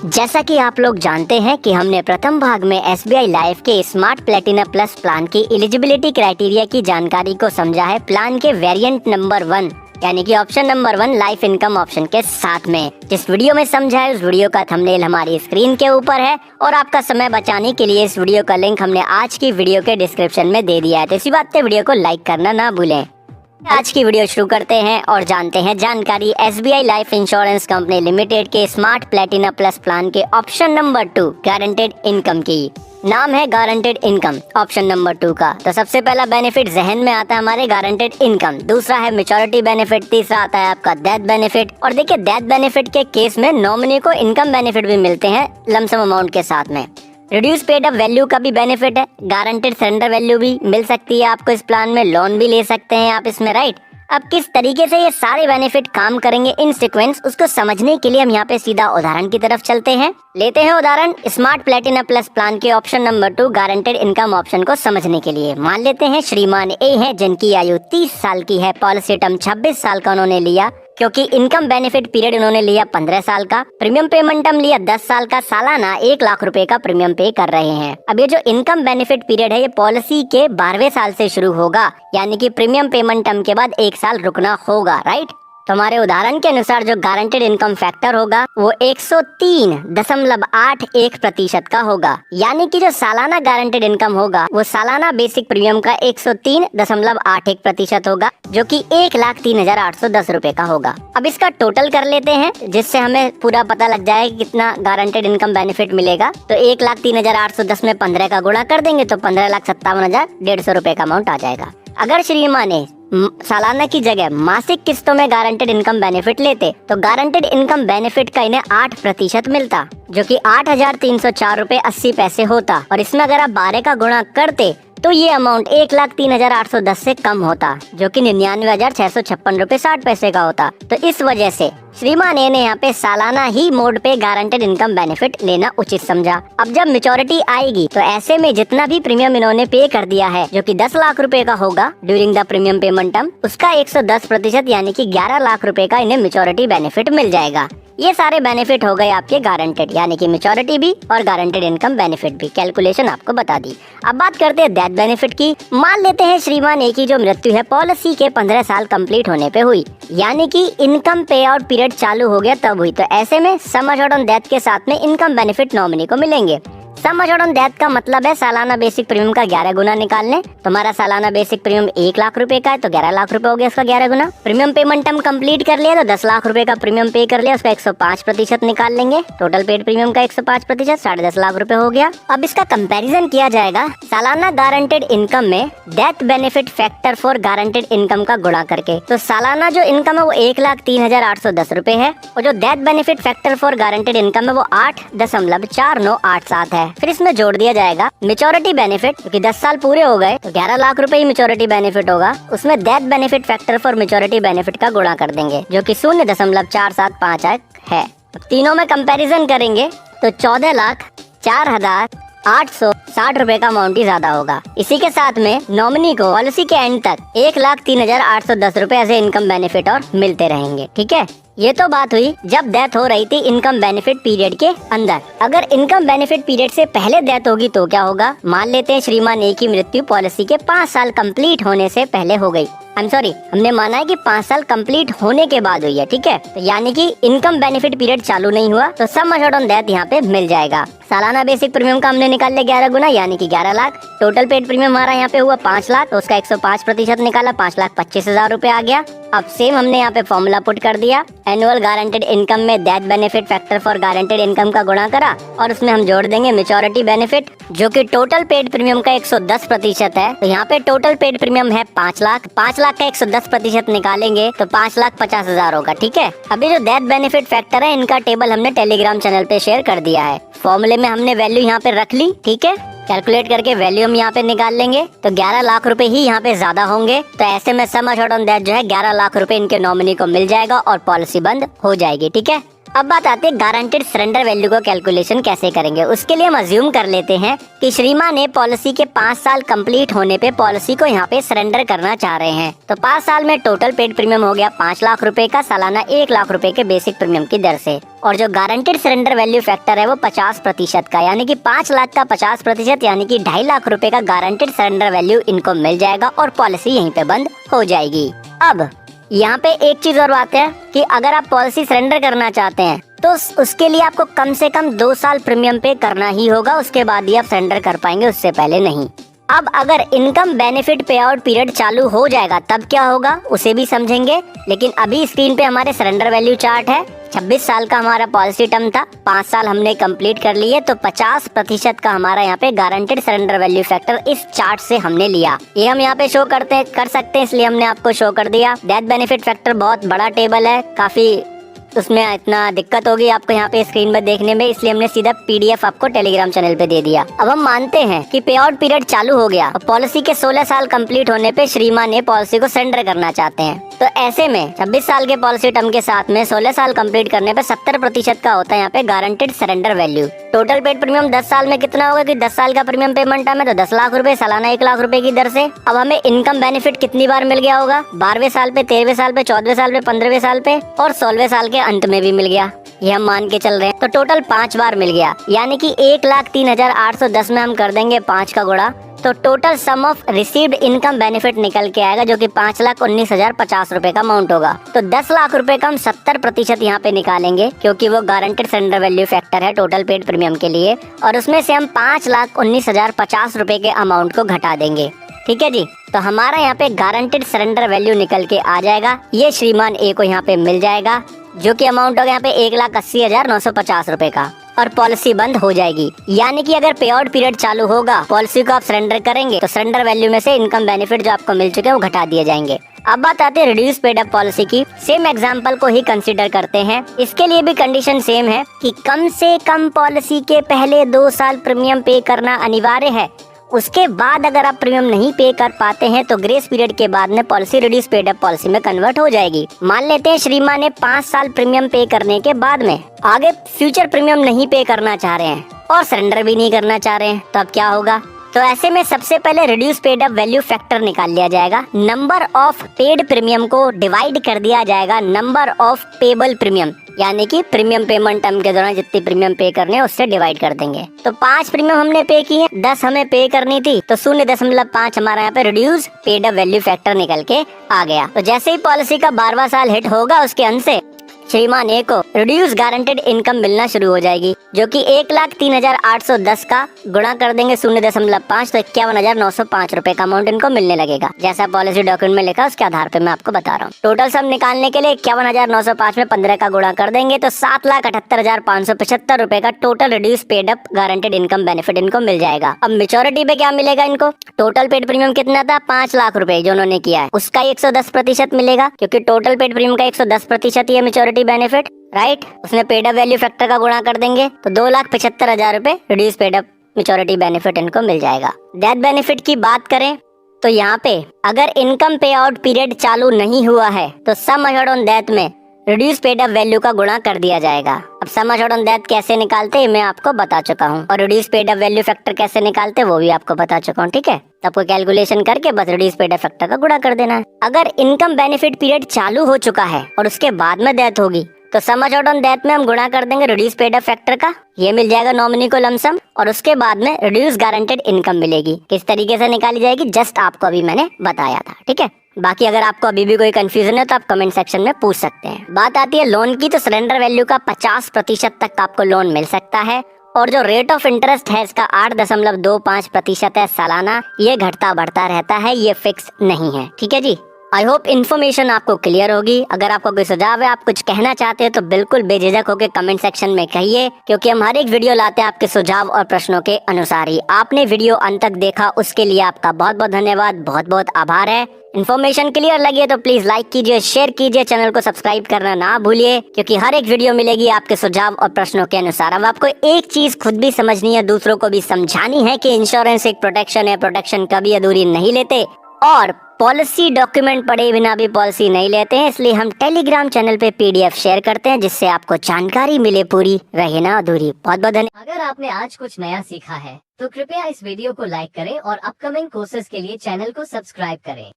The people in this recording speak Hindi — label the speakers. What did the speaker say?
Speaker 1: जैसा कि आप लोग जानते हैं कि हमने प्रथम भाग में SBI लाइफ के स्मार्ट प्लेटिना प्लस प्लान की एलिजिबिलिटी क्राइटेरिया की जानकारी को समझा है प्लान के वेरिएंट नंबर 1 यानी कि option number 1 life income option के साथ में। जिस वीडियो में समझा है उस वीडियो का थंबनेल हमारी स्क्रीन के ऊपर है और आपका समय बचाने के लिए इस वीडियो का लिंक हमने आज की वीडियो के डिस्क्रिप्शन में दे दिया है, तो इसी बात पे वीडियो को लाइक करना ना भूलें। आज की वीडियो शुरू करते हैं और जानते हैं जानकारी SBI life insurance company limited के स्मार्ट प्लेटिना प्लस प्लान के ऑप्शन नंबर 2 गारंटेड इनकम की। नाम है गारंटेड इनकम ऑप्शन नंबर 2 का। तो सबसे पहला बेनिफिट जहन में आता है हमारे गारंटेड इनकम, दूसरा है मेच्योरिटी बेनिफिट, तीसरा आता है आपका डेथ बेनिफिट। और देखिए डेथ बेनिफिट के केस में नॉमिनी को इनकम बेनिफिट भी मिलते हैं लमसम अमाउंट के साथ में। रिड्यूस पेड अप वैल्यू का भी बेनिफिट है, गारंटेड सरेंडर वैल्यू भी मिल सकती है आपको इस प्लान में, लोन भी ले सकते हैं आप इसमें, राइट। अब किस तरीके से ये सारे बेनिफिट काम करेंगे इन सीक्वेंस, उसको समझने के लिए हम यहाँ पे सीधा उदाहरण की तरफ चलते हैं। लेते हैं उदाहरण स्मार्ट प्लेटिना प्लस प्लान के option number 2 guaranteed income option को समझने के लिए। मान लेते हैं श्रीमान ए हैं जिनकी आयु 30 साल की है, पॉलिसी टर्म 26 साल का उन्होंने लिया क्योंकि इनकम बेनिफिट पीरियड उन्होंने लिया 15 साल का, प्रीमियम पेमेंट टर्म लिया 10 साल का, सालाना 1 लाख रुपए का प्रीमियम पे कर रहे हैं। अब ये जो इनकम बेनिफिट पीरियड है ये पॉलिसी के 12वें साल से शुरू होगा, यानी कि प्रीमियम पेमेंट टर्म के बाद 1 साल रुकना होगा, राइट। तो हमारे उदाहरण के अनुसार जो गारंटेड इनकम फैक्टर होगा वो 103.81% का होगा, यानी कि जो सालाना गारंटेड इनकम होगा वो सालाना बेसिक प्रीमियम का 103.81% होगा, जो कि 1,03,810 रुपए का होगा। अब इसका टोटल कर लेते हैं जिससे हमें पूरा पता लग जाए कितना गारंटेड इनकम बेनिफिट मिलेगा। तो 1,03,810 में 15 का गुणा कर देंगे तो 15,57,150 रुपए का अमाउंट आ जाएगा। अगर श्रीमान ने सालाना की जगह मासिक किस्तों में गारंटेड इनकम बेनिफिट लेते तो गारंटेड इनकम बेनिफिट का इन्हें 8% मिलता, जो कि 8,304 रुपए 80 पैसे होता। और इसमें अगर आप 12 का गुणा करते तो ये अमाउंट 1,03,810 से कम होता, जो कि 99,656 रुपए 60 पैसे का होता। तो इस वजह से श्रीमान ए ने यहाँ पे सालाना ही मोड पे गारंटेड इनकम बेनिफिट लेना उचित समझा। अब जब मेच्योरिटी आएगी तो ऐसे में जितना भी प्रीमियम इन्होंने पे कर दिया है, जो कि 10 लाख रुपए का होगा during the premium payment term, उसका 110% यानी कि 11 लाख रुपए का इन्हें मेच्योरिटी बेनिफिट मिल जाएगा। ये सारे बेनिफिट हो गए आपके गारंटेड, यानी कि मेच्योरिटी भी और गारंटेड इनकम बेनिफिट भी। कैलकुलेशन आपको बता दी। अब बात करते हैं डेथ बेनिफिट की। मान लेते हैं श्रीमान ए की जो मृत्यु है पॉलिसी के 15 साल कंप्लीट होने पे हुई, यानी कि इनकम पे आउट पीरियड चालू हो गया तब हुई। तो ऐसे में सम अश्योर्ड ऑन डेथ के साथ में इनकम बेनिफिट नॉमिनी को मिलेंगे। सम अश्योर्ड ऑन डेथ का मतलब है सालाना बेसिक प्रीमियम का 11 गुना निकाल लें। तुम्हारा सालाना बेसिक प्रीमियम 1 लाख रुपए का है तो 11 लाख रुपए हो गया इसका 11 गुना। प्रीमियम पेमेंट टर्म कंप्लीट कर लिया तो 10 लाख रुपए का प्रीमियम पे कर लिया, उसका 105% निकाल लेंगे। टोटल पेड प्रीमियम का 105% 10.5 लाख रुपए हो गया। अब इसका कंपैरिजन किया जाएगा सालाना गारंटेड इनकम में death benefit factor for guaranteed income का गुणा करके। तो सालाना जो इनकम है वो 1,03,810 रुपए है और जो death benefit factor for guaranteed income है वो 8.4987 है। फिर इसमें जोड़ दिया जाएगा मेच्योरिटी बेनिफिट, क्योंकि 10 साल पूरे हो गए तो 11 लाख रुपए ही मेच्योरिटी बेनिफिट होगा। उसमें death benefit factor for maturity benefit का गुणा कर देंगे, जो कि 0.4758 है। अब तीनों में कंपैरिजन करेंगे तो 14,04,860 रुपए का अमाउंट ही ज्यादा होगा। इसी के साथ में नॉमिनी को पॉलिसी के एंड तक 1,03,810 रुपए ऐसे इनकम बेनिफिट और मिलते रहेंगे, ठीक है। ये तो बात हुई जब डेथ हो रही थी इनकम बेनिफिट पीरियड के अंदर। अगर इनकम बेनिफिट पीरियड से पहले डेथ होगी तो क्या होगा। मान लेते हैं श्रीमान ए की मृत्यु पॉलिसी के 5 साल कंप्लीट होने से पहले हो गई। हमने माना है कि 5 साल कंप्लीट होने के बाद हुई है, ठीक है। तो यानी कि इनकम बेनिफिट पीरियड चालू नहीं हुआ तो सम अश्योर्ड ऑन डेथ यहाँ पे मिल जाएगा। सालाना बेसिक प्रीमियम का हमने निकाल लिया 11 गुना, यानी कि 11 लाख। टोटल पेड प्रीमियम हमारा यहाँ पे हुआ 5 लाख, तो उसका 105% निकाला, 5,25,000 रुपए आ गया। अब सेम हमने यहाँ पे फॉर्मूला पुट कर दिया। एनुअल गारंटेड इनकम में death benefit factor for guaranteed income का गुणा करा और उसमें हम जोड़ देंगे मेच्योरिटी बेनिफिट, जो कि टोटल पेड प्रीमियम का 110% है। तो यहाँ पे टोटल पेड प्रीमियम है 5 लाख। 5 लाख का 110% निकालेंगे तो 5,50,000 होगा, ठीक है। अभी जो डेथ बेनिफिट फैक्टर है इनका टेबल हमने टेलीग्राम चैनल पे शेयर कर दिया है। फॉर्मूले में हमने वैल्यू यहाँ पे रख ली, ठीक है। कैलकुलेट करके वैल्यू हम यहाँ पे निकाल लेंगे तो 11 लाख रुपए ही यहाँ पे ज्यादा होंगे। तो ऐसे में सम अश्योर्ड ऑन डेथ जो है 11 लाख रुपए इनके नॉमिनी को मिल जाएगा और पॉलिसी बंद हो जाएगी, ठीक है। अब बात आती है गारंटेड सरेंडर वैल्यू को कैलकुलेशन कैसे करेंगे। उसके लिए हम अज्यूम कर लेते हैं कि श्रीमान ने पॉलिसी के 5 साल कंप्लीट होने पे पॉलिसी को यहाँ पे सरेंडर करना चाह रहे हैं। तो 5 साल में टोटल पेड प्रीमियम हो गया 5 लाख रुपए का, सालाना 1 लाख रुपए के बेसिक प्रीमियम की दर से। और जो गारंटेड सरेंडर वैल्यू फैक्टर है वो 50% का, यानी कि 5 लाख का 50% यानी कि 2.5 लाख रुपए का गारंटेड सरेंडर वैल्यू इनको मिल जाएगा और पॉलिसी यहीं पे बंद हो जाएगी। अब यहाँ पे एक चीज और बात है कि अगर आप पॉलिसी सरेंडर करना चाहते हैं तो उसके लिए आपको कम से कम 2 साल प्रीमियम पे करना ही होगा, उसके बाद ही आप सरेंडर कर पाएंगे, उससे पहले नहीं। अब अगर इनकम बेनिफिट पे आउट पीरियड चालू हो जाएगा तब क्या होगा उसे भी समझेंगे, लेकिन अभी स्क्रीन पे हमारे सरेंडर वैल्यू चार्ट है। 26 साल का हमारा पॉलिसी टर्म था, 5 साल हमने कंप्लीट कर लिए, तो 50% का हमारा यहाँ पे गारंटेड सरेंडर वैल्यू फैक्टर इस चार्ट से हमने लिया। ये हम यहाँ पे शो कर सकते हैं, इसलिए हमने आपको शो कर दिया। डेथ बेनिफिट फैक्टर बहुत बड़ा टेबल है, काफी उसमें इतना दिक्कत होगी आपको यहाँ पे स्क्रीन में देखने में, इसलिए हमने सीधा PDF आपको टेलीग्राम चैनल पे दे दिया। अब हम मानते हैं कि पे आउट पीरियड चालू हो गया और पॉलिसी के 16 साल कंप्लीट होने पे श्रीमान ये पॉलिसी को सरेंडर करना चाहते हैं। तो ऐसे में 26 साल के पॉलिसी टर्म के साथ में 16 साल कंप्लीट करने पे 70% का होता है यहाँ पे guaranteed surrender value. Total paid premium 10 साल में कितना होगा कि 10 साल का प्रीमियम पेमेंट टर्म है तो 10 लाख रुपए, सालाना 1 लाख रुपए की दर से। अब हमें इनकम बेनिफिट कितनी बार मिल गया होगा? 12वें साल पे, 13वें साल पे, 14वें साल पे, 15वें साल पे और 16वें साल के अंत में भी मिल गया। ये हम मान के चल रहे हैं, तो टोटल 5 बार मिल गया, यानी कि 1,03,810 में हम कर देंगे 5 का गुणा, तो total sum of received income benefit निकल के आएगा जो कि 5,19,050 रुपए का अमाउंट होगा। तो 10 लाख रुपए का हम 70% यहाँ पे निकालेंगे क्योंकि वो गारंटेड सरेंडर वैल्यू फैक्टर है टोटल पेड प्रीमियम के लिए, और उसमें से हम 5,19,050 रुपए के अमाउंट को घटा देंगे। ठीक है जी, तो हमारा यहाँ पे गारंटेड सरेंडर वैल्यू निकल के आ जाएगा। ये श्रीमान ए को यहाँ पे मिल जाएगा जो कि अमाउंट होगा यहाँ पे 1,80,950 रुपए का, और पॉलिसी बंद हो जाएगी। यानी कि अगर पे आउट पीरियड चालू होगा, पॉलिसी को आप सरेंडर करेंगे तो सरेंडर वैल्यू में से इनकम बेनिफिट जो आपको मिल चुके हैं वो घटा दिए जाएंगे। अब बात आती है रिड्यूस पेड अप पॉलिसी की। सेम एग्जांपल को ही कंसीडर करते हैं। इसके लिए भी कंडीशन सेम है कि कम से कम पॉलिसी के पहले 2 साल प्रीमियम पे करना अनिवार्य है। उसके बाद अगर आप प्रीमियम नहीं पे कर पाते हैं तो ग्रेस पीरियड के बाद में policy reduce paid up policy में कन्वर्ट हो जाएगी। मान लेते हैं श्रीमान ने 5 साल प्रीमियम पे करने के बाद में आगे फ्यूचर प्रीमियम नहीं पे करना चाह रहे हैं और सरेंडर भी नहीं करना चाह रहे हैं, तो अब क्या होगा? तो ऐसे में सबसे पहले reduce paid up value factor निकाल लिया जाएगा। नंबर ऑफ पेड प्रीमियम को डिवाइड कर दिया जाएगा नंबर ऑफ पेबल प्रीमियम, यानी कि प्रीमियम पेमेंट टर्म के दौरान जितनी प्रीमियम पे करने हैं उससे डिवाइड कर देंगे। तो 5 प्रीमियम हमने पे किए, 10 हमें पे करनी थी, तो 0.5 हमारा यहाँ पे reduce paid up value factor निकल के आ गया। तो जैसे ही पॉलिसी का 12वां साल हिट होगा उसके अंत से श्रीमान ए को रिड्यूस गारंटेड इनकम मिलना शुरू हो जाएगी, जो कि 1,03,810 का गुणा कर देंगे 0.5 तो 51,905 रुपए का अमाउंट इनको मिलने लगेगा। जैसा पॉलिसी डॉक्यूमेंट में लिखा उसके आधार पे मैं आपको बता रहा हूँ। टोटल सम निकालने के लिए 51,905 में 15 का गुणा कर देंगे तो 7,78,575 रुपए का total reduce paid up guaranteed income benefit इनको मिल जाएगा। अब मेच्योरिटी पे क्या मिलेगा इनको? टोटल पेड प्रीमियम कितना था? 5 लाख रुपए जो उन्होंने किया है उसका 110% मिलेगा, क्योंकि टोटल पेड प्रीमियम का 110% ही है मेच्योरिटी बेनिफिट, राइट। उसमें पेड अप वैल्यू फैक्टर का गुणा कर देंगे तो 2,75,000 रुपए reduce paid up maturity benefit इनको मिल जाएगा। डेथ बेनिफिट की बात करें तो यहाँ पे अगर इनकम पे आउट पीरियड चालू नहीं हुआ है तो सम अश्योर्ड ऑन डेथ में रिड्यूस पेड अप वैल्यू का गुणा कर दिया जाएगा। अब सम अश्योर्ड ऑन डेथ कैसे निकालते हैं मैं आपको बता चुका हूँ, और reduce paid up value factor कैसे निकालते हैं वो भी आपको बता चुका हूँ। ठीक है, सबको कैलकुलेशन करके बस रिड्यूस पेड अप फैक्टर का गुणा कर देना है। अगर इनकम बेनिफिट पीरियड चालू हो चुका है और उसके बाद में डेथ होगी तो सम अश्योर्ड ऑन डेथ में हम गुणा कर देंगे रिड्यूस पेड अप फैक्टर का, ये मिल जाएगा नॉमिनी को लमसम, और उसके बाद में रिड्यूस गारंटेड इनकम मिलेगी। किस तरीके से निकाली जाएगी जस्ट आपको अभी मैंने बताया था। ठीक है, बाकी अगर आपको अभी भी कोई कंफ्यूजन है तो आप कमेंट सेक्शन में पूछ सकते हैं। बात आती है लोन की, तो सरेंडर वैल्यू का 50% तक आपको लोन मिल सकता है, और जो रेट ऑफ इंटरेस्ट है इसका 8.25% है सालाना। ये घटता बढ़ता रहता है, ये फिक्स नहीं है। ठीक है जी, आई होप इन्फॉर्मेशन आपको क्लियर होगी। अगर आपको कोई सुझाव है, आप कुछ कहना चाहते हैं तो बिल्कुल बेझिझक होकर कमेंट सेक्शन में कहिए, क्योंकि हम हर एक वीडियो लाते हैं आपके सुझाव और प्रश्नों के अनुसार ही। आपने वीडियो अंत तक देखा उसके लिए आपका बहुत बहुत धन्यवाद, बहुत बहुत आभार है। इन्फॉर्मेशन क्लियर लगी है तो प्लीज लाइक कीजिए, शेयर कीजिए, चैनल को सब्सक्राइब करना ना भूलिए, क्योंकि हर एक वीडियो मिलेगी आपके सुझाव और प्रश्नों के अनुसार। अब आपको एक चीज खुद भी समझनी है, दूसरों को भी समझानी है कि इंश्योरेंस एक प्रोटेक्शन है, प्रोटेक्शन कभी अधूरी नहीं लेते, और पॉलिसी डॉक्यूमेंट पढ़े बिना भी पॉलिसी नहीं लेते हैं, इसलिए हम टेलीग्राम चैनल पे PDF शेयर करते हैं, जिससे आपको जानकारी मिले पूरी, रहे ना अधूरी। बहुत बहुत धन्यवाद। अगर आपने आज कुछ नया सीखा है तो कृपया इस वीडियो को लाइक करें और अपकमिंग कोर्सेज के लिए चैनल को सब्सक्राइब करें।